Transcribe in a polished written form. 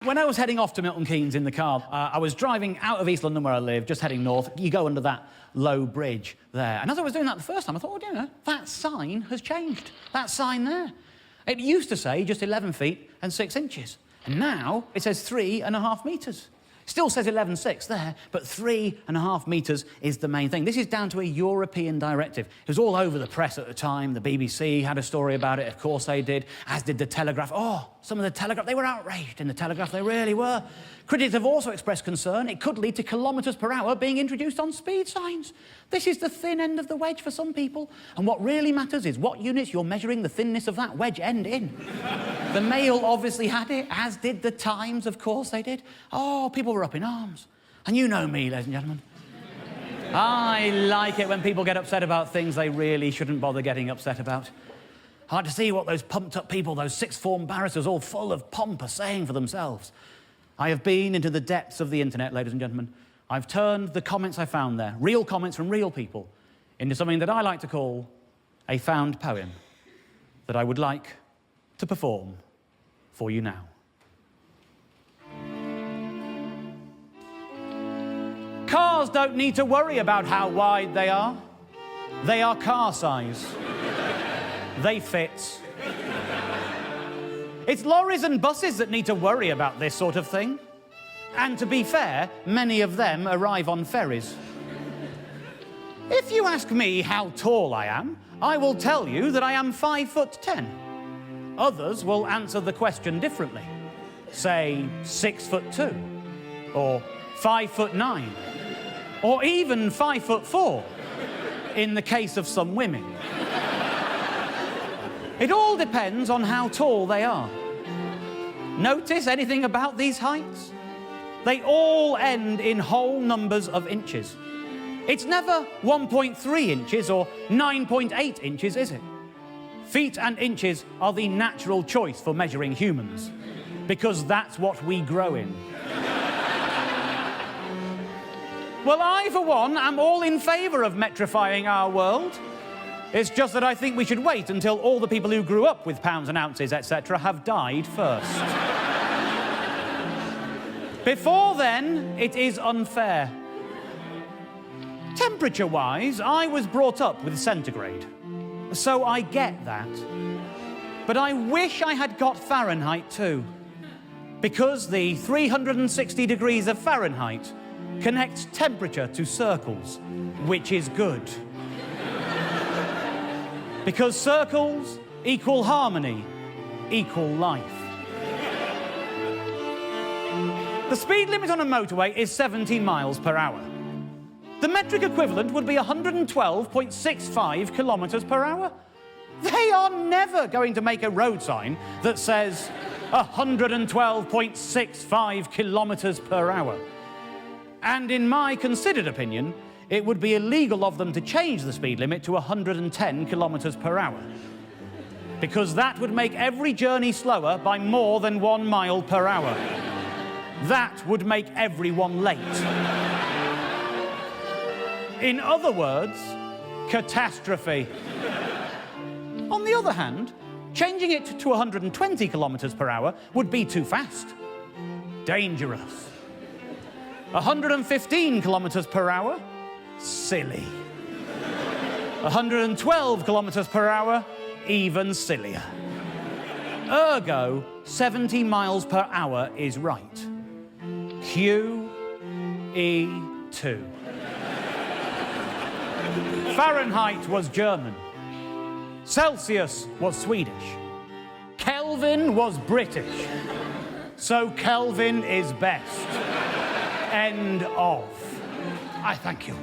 When I was heading off to Milton Keynes in the car, I was driving out of East London where I live, just heading north. You go under that low bridge there. And as I was doing that the first time, I thought, you know, that sign has changed. That sign there. It used to say just 11 feet and 6 inches. And now it says 3.5 metres. Still says 11.6 there, but 3.5 metres is the main thing. This is down to a European directive. It was all over the press at the time. The BBC had a story about it, of course they did, as did the Telegraph. Oh, some of the Telegraph, they were outraged in the Telegraph, they really were. Critics have also expressed concern it could lead to kilometres per hour being introduced on speed signs. This is the thin end of the wedge for some people. And what really matters is what units you're measuring the thinness of that wedge end in. The Mail obviously had it, as did the Times, of course they did. Oh, people were up in arms. And you know me, ladies and gentlemen. I like it when people get upset about things they really shouldn't bother getting upset about. I like to see what those pumped-up people, those sixth-form barristers all full of pomp are saying for themselves. I have been into the depths of the internet, ladies and gentlemen. I've turned the comments I found there, real comments from real people, into something that I like to call a found poem that I would like to perform for you now. Cars don't need to worry about how wide they are. They are car size. They fit. It's lorries and buses that need to worry about this sort of thing. And to be fair, many of them arrive on ferries. If you ask me how tall I am, I will tell you that I am 5'10". Others will answer the question differently. Say 6'2", or 5'9", or even 5'4", in the case of some women. It all depends on how tall they are. Notice anything about these heights? They all end in whole numbers of inches. It's never 1.3 inches or 9.8 inches, is it? Feet and inches are the natural choice for measuring humans, because that's what we grow in. Well, I, for one, am all in favour of metrifying our world. It's just that I think we should wait until all the people who grew up with pounds and ounces, etc., have died first. Before then, it is unfair. Temperature-wise, I was brought up with centigrade, so I get that. But I wish I had got Fahrenheit too, because the 360 degrees of Fahrenheit connects temperature to circles, which is good. Because circles equal harmony, equal life. The speed limit on a motorway is 70 miles per hour. The metric equivalent would be 112.65 kilometres per hour. They are never going to make a road sign that says 112.65 kilometres per hour. And in my considered opinion, it would be illegal of them to change the speed limit to 110 kilometres per hour. Because that would make every journey slower by more than 1 mile per hour. That would make everyone late. In other words, catastrophe. On the other hand, changing it to 120 kilometres per hour would be too fast. Dangerous. 115 kilometres per hour? Silly. 112 kilometres per hour? Even sillier. Ergo, 70 miles per hour is right. QE2. Fahrenheit was German. Celsius was Swedish. Kelvin was British. So Kelvin is best. End of. I thank you.